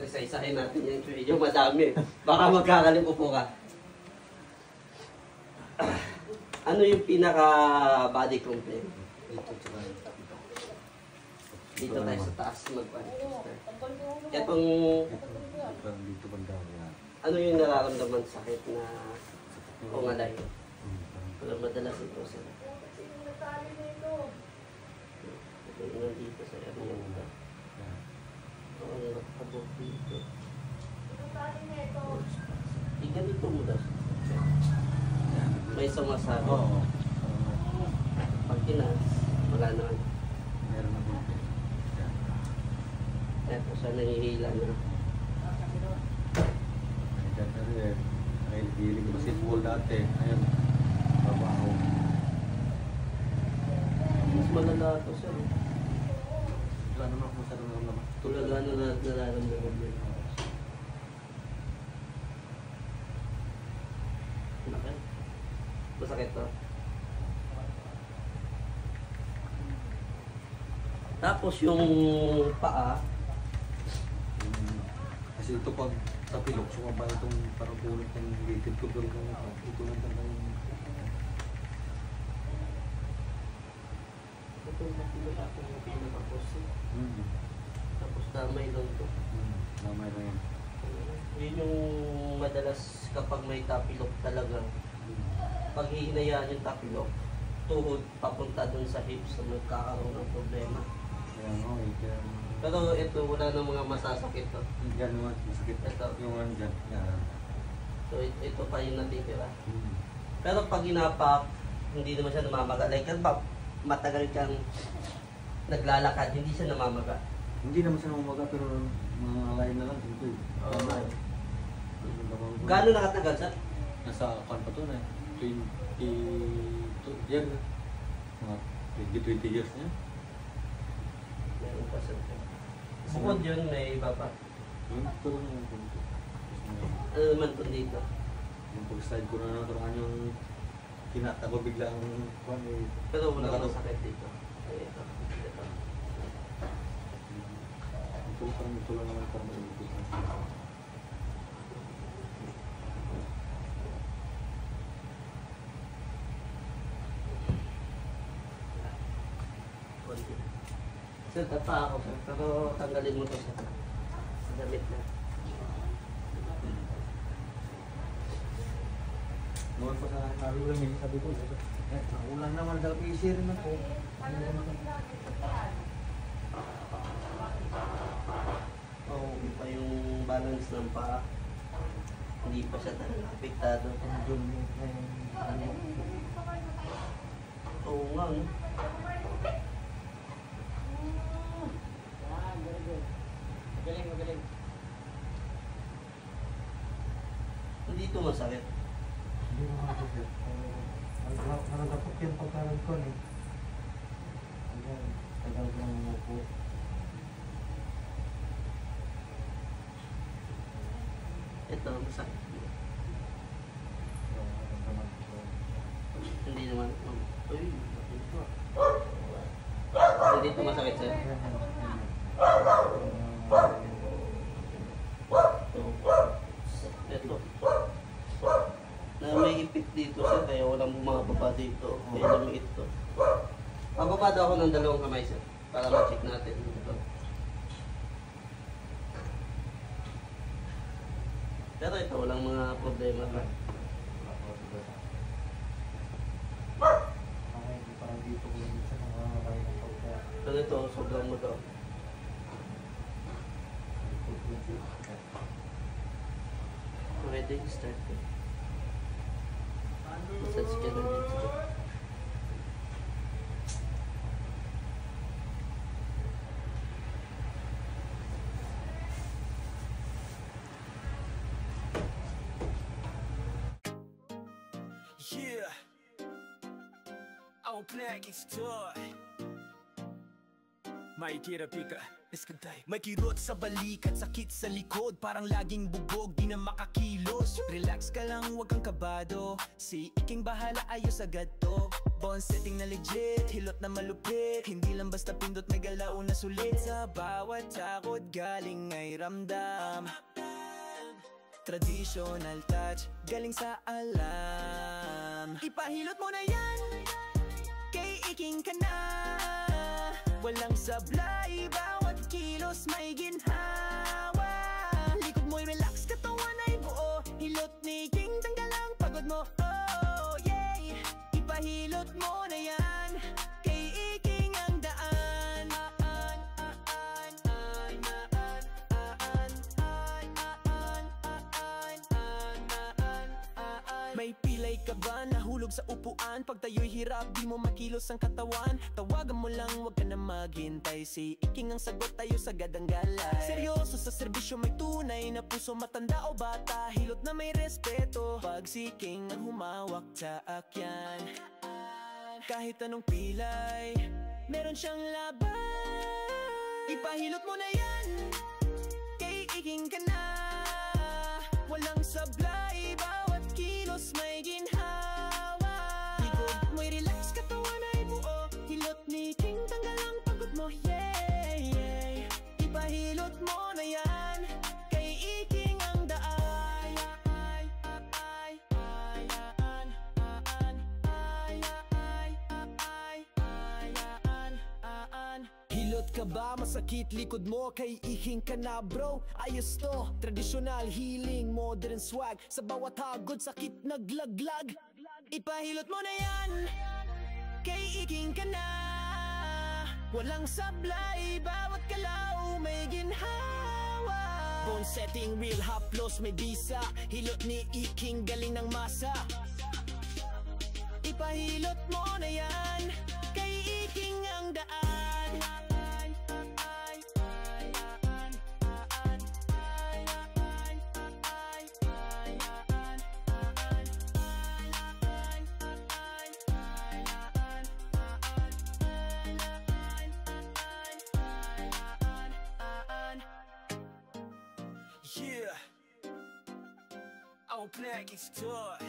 isa-isahin natin yan. Medyo madami. Baka magkakalimupo ka. Ano yung pinaka body complaint? Dito tayo sa taas mag-body. Itong... Dito banda yan. Ano yung nararamdaman sakit na ungalay? Pero madalas ito sa... Ito yung dito sa area nito. Oo, nakabog dito. Tingnan dito mo daw. May sumasabi. Oo. Pag tinas, wala naman. Meron na dito. Eto siya nahihila na. Ay, hiling basketball dati. Ayun. Babaho. Mas malala ito siya. Wala naman ako masyadong naman. Tulad na nararamdaman mo. Bakit? Masakit to. Tapos yung paa. Kasi ito pag sa pilok, sumaba itong parang punot ng litid ko doon kung ito lang talaga yung... Ito yung napilok ako yung pinakapos. Tapos damay lang to. Damay lang yan. Yun yung madalas kapag may tapilok talaga. Pag hihinayaan yung tapilok, tuhod papunta dun sa hips na magkakaroon ng problema. Kaya nga eh. Pero ito, wala nang mga masasakit to. Yan naman, masakit. Ito. Yung ano dyan. Yan. So ito pa yung natitira. Pero pag inapak, hindi naman siya namamaga. Like ba, matagal kang naglalakad, hindi siya namamaga. Hindi naman siya namaga pero mga lain na lang dito eh. Oo. Gaano nakatagal siya? Nasa kan pa to na eh. 22 yan. Mga 20 years na yan. Meron pa siya. Bukod yun, may iba pa. Pero naman po. Ano naman po dito? Yung pag-slide ko na naturuan yung kinata ko biglang kwan eh. Pero wala kang sakit dito. Ay, ito. Ito lang naman parang malipit na siya. Sir, tapa ako sir. Pero tanggalin mo to sir. Sa damit na. Noon pa sa nalulang yun, sabi ko, nakulang naman sa PC rin ako. Oo, iba yung balance ng paa. Hindi pa siya talaga apektado. Oo nga, no? Magaling. Hindi ito masakit. Hindi mo makakasya. Parang kapag yung pagkarag ko eh. Ayan, tagal ko ng mga po. Ito, masakit. Hindi naman. Uy, hindi ito masakit sir. Ito. Na may ipit dito sir, kaya walang bumababa dito. Kaya lumiit to. Pababa daw ako ng dalawang kamay sir, para ma-check natin. Ito. Pero ito, walang mga problema pa. Pero ito, sobrang mo daw. Pwede start ko. Massage ka na dito. Yeah, ako pinag-i-store. May therapy ka, iskantay. May kirot sa balik at sakit sa likod. Parang laging bubog, di na makakilos. Relax ka lang, wag kang kabado. Si iking bahala, ayos agad to. Bone setting na legit, hilot na malupit. Hindi lang basta pindot, may galaw na sulit. Sa bawat takot galing ay ramdam. Traditional touch, galing sa alam. Ipahilot mo na yan, kay iking ka na. Walang sablay, bawat kilos may ginhawa. Likod mo'y relax, katawan ay buo. Hilot ni King, tanggal ang pagod mo. Oh yeah, ipahilot mo na yan, kay iking ang daan. May pilay ka ba nahulog sa upuan? Pag tayo'y hirap, di mo makilos ang katawan. Tawagan mo lang, wag ka na maghintay. Si iking ang sagot, tayo sagad ang galay. Seryoso sa serbisyo, may tunay na puso. Matanda o bata, hilot na may respeto. Pag si King ang humawak sa akyan, kahit anong pilay, meron siyang laban. Ipahilot mo na yan, kay iking ka na. Walang sablay, bawat kilos may ginhawa. Likod mo'y relax, katawan ay buo. Hilot ni King, tanggal ang pagod mo. Yeah, yeah. Ipahilot mo na yan, kay iking ang daan. Hilot ka ba? Masakit likod mo, kay iking ka na bro. Ayos to, traditional healing, modern swag. Sa bawat hagod, sakit naglaglag. Ipahilot mo na yan, kay iking ka na. Walang sablay, bawat kalaw may ginhawa. Bone setting, real haplos, may bisa. Hilot ni iking, galing ng masa. Ipahilot mo na yan, kay iking ang daan. Yeah, our plan is toy.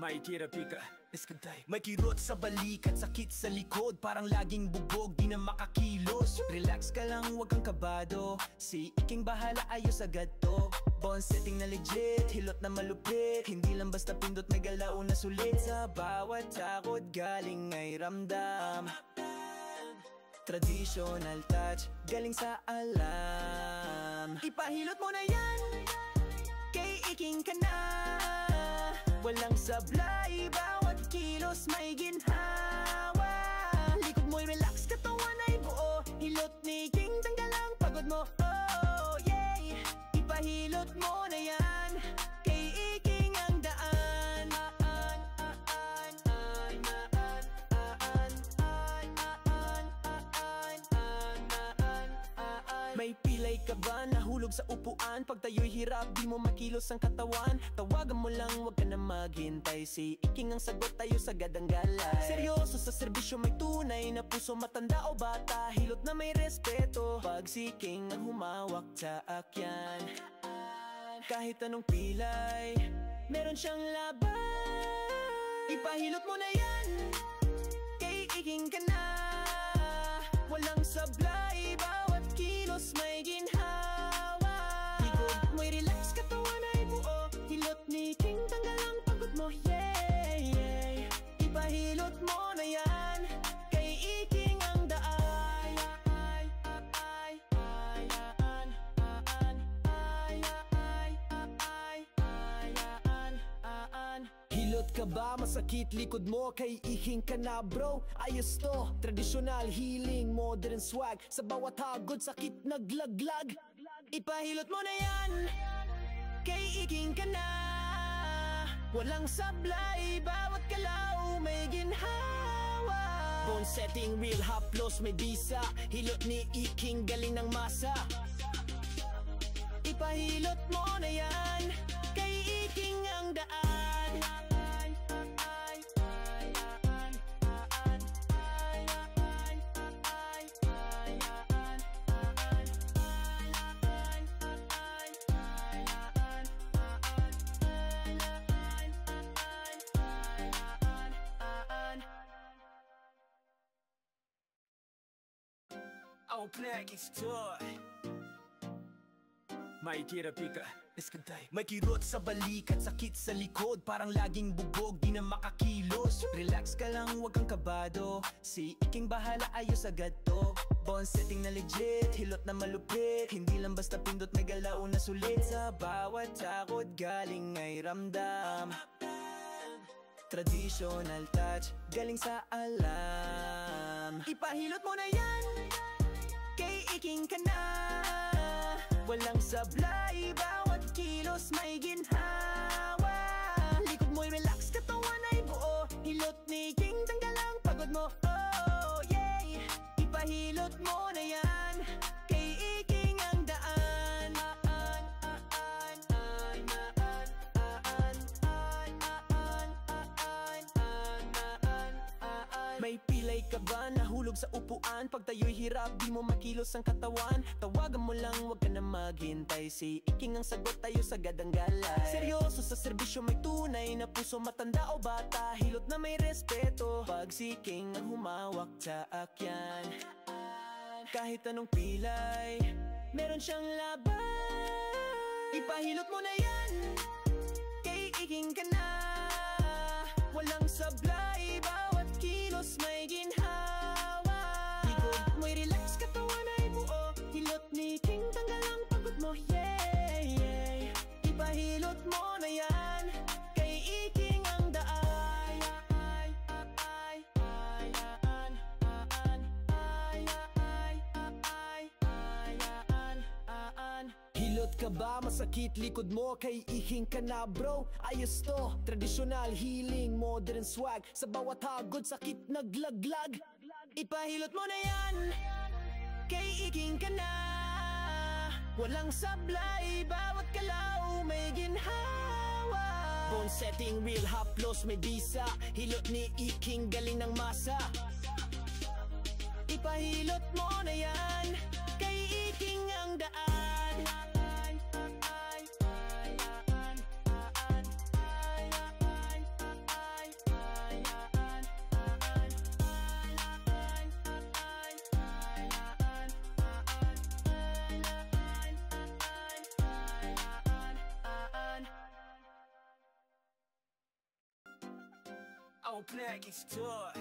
May therapy ka, iskantay. May kirot sa balik at sakit sa likod. Parang laging bubog, di na makakilos. Relax ka lang, wag kang kabado. Si iking bahala, ayos agad to. Bone setting na legit, hilot na malupit. Hindi lang basta pindot, may galaw na sulit. Sa bawat takot galing ay ramdam. Traditional touch, galing sa alam. Ipahilot mo na yan, kay iking ka na. Walang sablay, bawat kilos may ginhawa. Likod mo'y relax, katawan ay buo. Hilot ni King, tanggal ang pagod mo. Oh yeah, ipahilot mo na yan, kay iking ang daan. May pilay ka ba nahulog sa upuan? Pag tayo'y hirap, di mo makilos ang katawan. Tawagan mo lang, wag ka na maghintay. Si iking ang sagot, tayo sagad ang galay. Seryoso sa serbisyo, may tunay na puso. Matanda o bata, hilot na may respeto. Pag si King ang humawak sa akyan, kahit anong pilay, meron siyang laban. Ipahilot mo na yan, kay iking ka na. Walang sablay, bawat kilos may ginhawa. Likod mo'y relax, katawan ay buo. Hilot ni King, tanggal ang pagod mo. Yeah, yeah. Ipahilot mo na yan, kay iking ang daan. Hilot ka ba? Masakit likod mo, kay iking ka na bro. Ayos to, traditional healing, modern swag. Sa bawat hagod, sakit naglaglag. Ipahilot mo na yan, kay iking ka na. Walang sablay, bawat kalaw may ginhawa. Bone setting, real haplos, may bisa. Hilot ni iking, galing ng masa. Ipahilot mo na yan, kay iking ang daan. Outback Store. May therapy ka, iskantay. May kirot sa balik at sakit sa likod, parang laging bubog, di na makakilos. Relax ka lang, huwag kang kabado, si Iking bahala, ayos agad to. Bone setting na legit, hilot na malupit, hindi lang basta pindot, may galaw na sulit. Sa bawat takot galing ay ramdam, traditional touch, galing sa alam. Ipahilot mo na yan, kay Iking ka na. Walang sablay, bawat kilos may ginhawa. Likod mo'y relax, katawan ay buo, hilot ni King, tanggal ang pagod mo. Oh yeah, ipahilot mo na yan, kay Iking ang daan. May pilay ka ba nahulog sa upuan? Pag tayo'y hirap, di mo makilos ang katawan. Tawagan mo lang, wag ka na maghintay, si Iking ang sagot, tayo sagad ang galay. Seryoso sa serbisyo, may tunay na puso, matanda o bata, hilot na may respeto. Pag si King ang humawak sa akyan, kahit anong pilay, meron siyang laban. Ipahilot mo na yan, kay Iking ka na. Walang sablay, bawat kilos may ginhawa. Likod mo'y relax, katawan ay buo, hilot ni King, tanggal ang pagod mo. Yeah, yeah, ipahilot mo na yan, kay Iking ang daan. Hilot ka ba? Masakit likod mo, kay Iking ka na bro. Ayos to, traditional healing, modern swag, sa bawat hagod sakit naglaglag. Ipahilot mo na yan, kay Iking ka na. Walang sablay, bawat kalaw may ginhawa. Bone setting, real haplos, may bisa, hilot ni Iking, galing ng masa. Ipahilot mo na yan, kay Iking ang daan. Outback Store.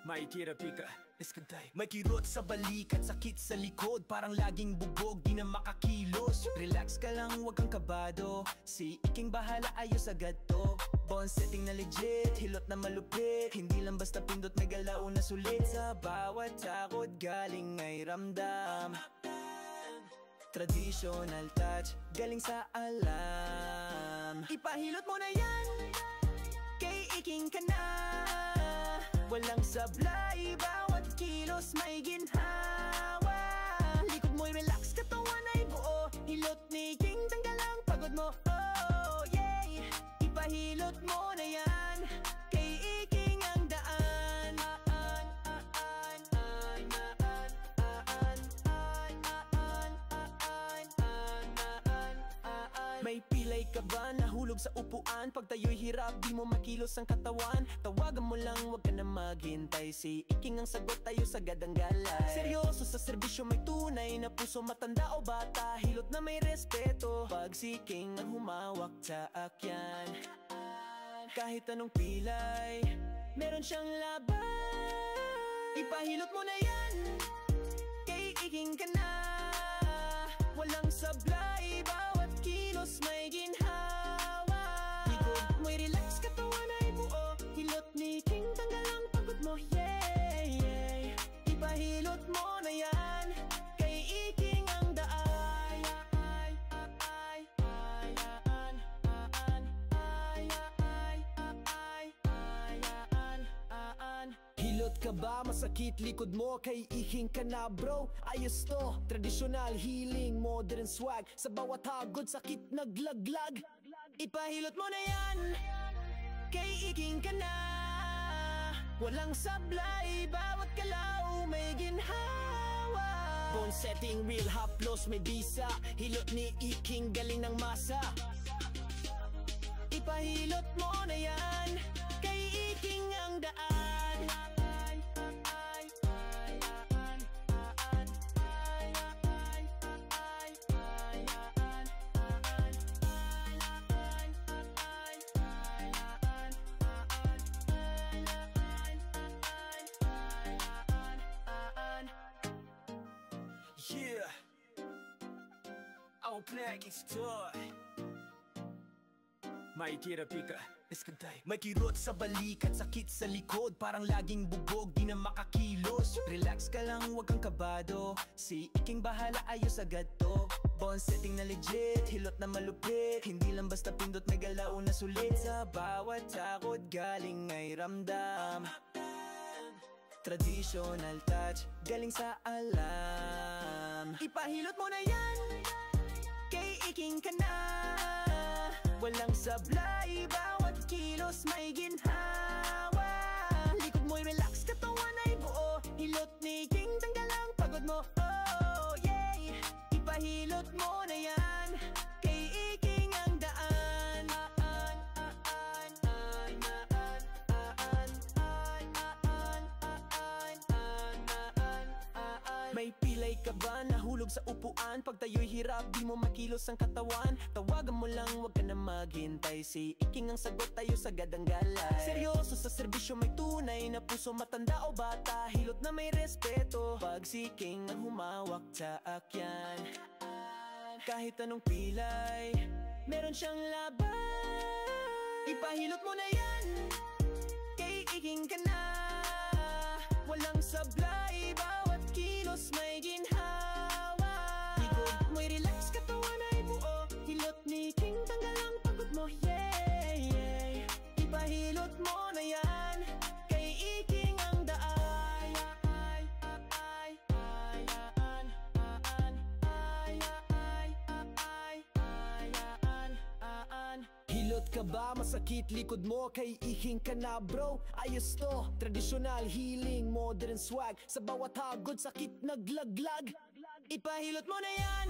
May therapy ka, iskantay. May kirot sa balik at sakit sa likod, parang laging bubog, di na makakilos. Relax ka lang, huwag kang kabado, si Iking bahala, ayos agad to. Bone setting na legit, hilot na malupit, hindi lang basta pindot, may galaw na sulit. Sa bawat takot galing ay ramdam, traditional touch, galing sa alam. Ipahilot mo na yan, kay Iking ka na. Walang sablay, bawat kilos may ginhawa. Likod mo'y relax, katawan ay buo, hilot ni King, tanggal ang pagod mo. Oh yeah, ipahilot mo na yan, kay Iking ang daan. May pilay ka ba nahulog sa upuan? Pag tayo'y hirap, di mo makilos ang katawan. Tawagan mo lang, wag ka na maghintay, si Iking ang sagot, tayo sagad ang galay. Seryoso sa serbisyo, may tunay na puso, matanda o bata, hilot na may respeto. Pag si King ang humawak sa akyan, kahit anong pilay, meron siyang laban. Ipahilot mo na yan, kay Iking ka na. Walang sablay, bawat kilos may ginhawa. Likod mo'y relax, katawan ay buo, hilot ni King, tanggal ang pagod mo. Yeah, yeah, ipahilot mo na yan, kay Iking ang daan. Hilot ka ba? Masakit likod mo, kay Iking ka na bro. Ayos to, traditional healing, modern swag, sa bawat hagod sakit naglaglag. Ipahilot mo na yan, kay Iking ka na. Walang sablay, bawat kalaw may ginhawa. Bone setting, real haplos, may bisa, hilot ni Iking, galing ng masa. Ipahilot mo na yan, kay Iking ang daan. Yeah, ako pinag-extort. May therapy ka, iskantay. May kirot sa balik at sakit sa likod, parang laging bubog, di na makakilos. Relax ka lang, wag kang kabado, si Iking bahala, ayos agad to. Bone setting na legit, hilot na malupit, hindi lang basta pindot, may galaw na sulit. Sa bawat takot galing ay ramdam, traditional touch, galing sa alam. Ipahilot mo na yan, kay Iking ka na. Walang sablay, bawat kilos may ginhawa. Likod mo'y relax, katawan ay buo, hilot ni King, tanggal ang pagod mo. Oh yeah, ipahilot mo na yan, kay Iking ang daan. May pilay ka ba nahulog sa upuan? Pag tayo'y hirap, di mo makilos ang katawan. Tawagan mo lang, wag ka na maghintay, si Iking ang sagot, tayo sagad ang galay. Seryoso sa serbisyo, may tunay na puso, matanda o bata, hilot na may respeto. Pag si King ang humawak sa akyan, kahit anong pilay, meron siyang laban. Ipahilot mo na yan, kay Iking ka na. Walang sablay, bawat kilos may ginhawa. Likod mo'y relax, katawan ay buo, hilot ni King, tanggal ang pagod mo. Yeah, yeah. Ipahilot mo na yan, kay Iking ang daan. Hilot ka ba? Masakit likod mo, kay Iking ka na bro. Ayos to, traditional healing, modern swag, sa bawat hagod sakit naglaglag. Ipahilot mo na yan,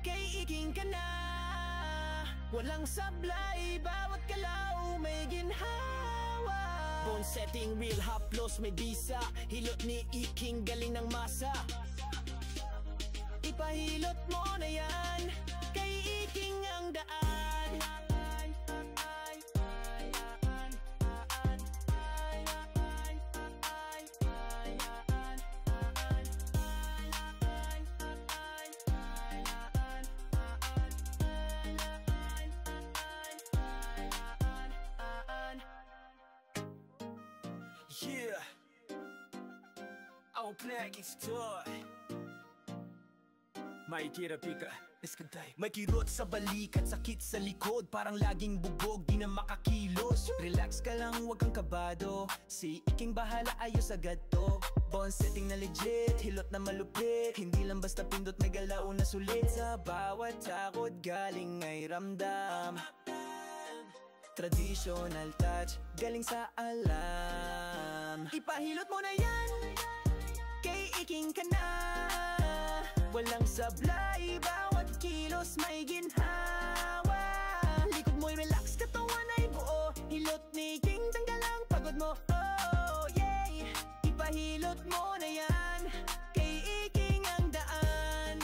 kay Iking ka na. Walang sablay, bawat galaw may ginhawa. Bone setting, real haplos, may bisa, hilot ni Iking, galing ng masa. Ipahilot mo na yan, kay Iking ang daan. Yeah, ako pinag-extort. May therapy ka, iskantay. May kirot sa balik at sakit sa likod, parang laging bubog, di na makakilos. Relax ka lang, wag kang kabado, si Iking bahala, ayos agad to. Bone setting na legit, hilot na malupit, hindi lang basta pindot, may galaw na sulit. Sa bawat takot galing ay ramdam, traditional touch, galing sa alam. Ipahilot mo na yan, kay Iking ka na. Walang sablay, bawat kilos may ginhawa. Likod mo'y relax, katawan ay buo, hilot ni King, tanggal ang pagod mo. Oh yeah, ipahilot mo na yan, kay Iking ang daan.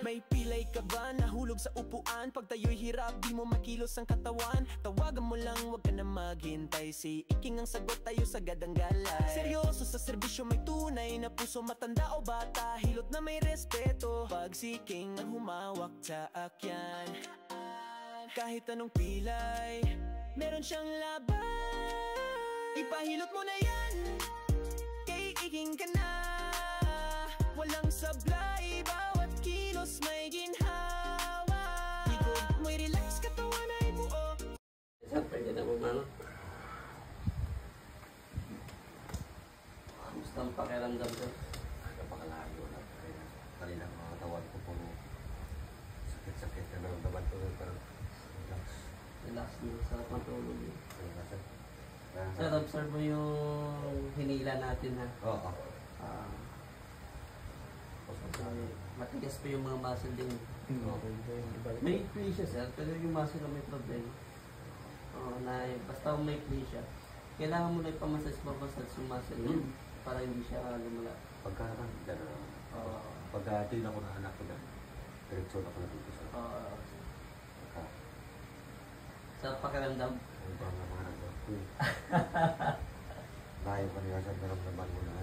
May pilay ka ba nahulog sa upuan? Pag tayo'y hirap, di mo makilos ang katawan. Tawagan mo lang, wag ka na maghintay, si Iking ang sagot, tayo sagad ang galay. Seryoso sa serbisyo, may tunay na puso, matanda o bata, hilot na may respeto. Pag si King ang humawak sa akyan, kahit anong pilay, meron siyang laban. Ipahilot mo na yan, kay Iking ka na. Walang sablay, bawat kilos may ginhawa. Likod mo'y relax, katawan ay buo. Sir, pwede na po mano. Kamusta ang pakiramdam sir? Napakalayo na. Kaya kaninang mga katawan ko puro sakit-sakit na naramdaman ko. Parang relax. Relax mo, sarap matulog yun. Relax. Sir, observe mo yung hinila natin ha. Oo. Matigas pa yung mga muscle din. Okay. May play siya sir, pero yung muscle na may problema. Basta may play siya. Kailangan mo na ipamassage yung muscle niya para hindi siya lumala. Pagka naman, gano'n. Pagka tingin ako na anak ko na, direksyon ako na dito sa pagka. Sa pakiramdam, Ang parang mga nagpapil. Layo pa niya sa naramdaman mo na.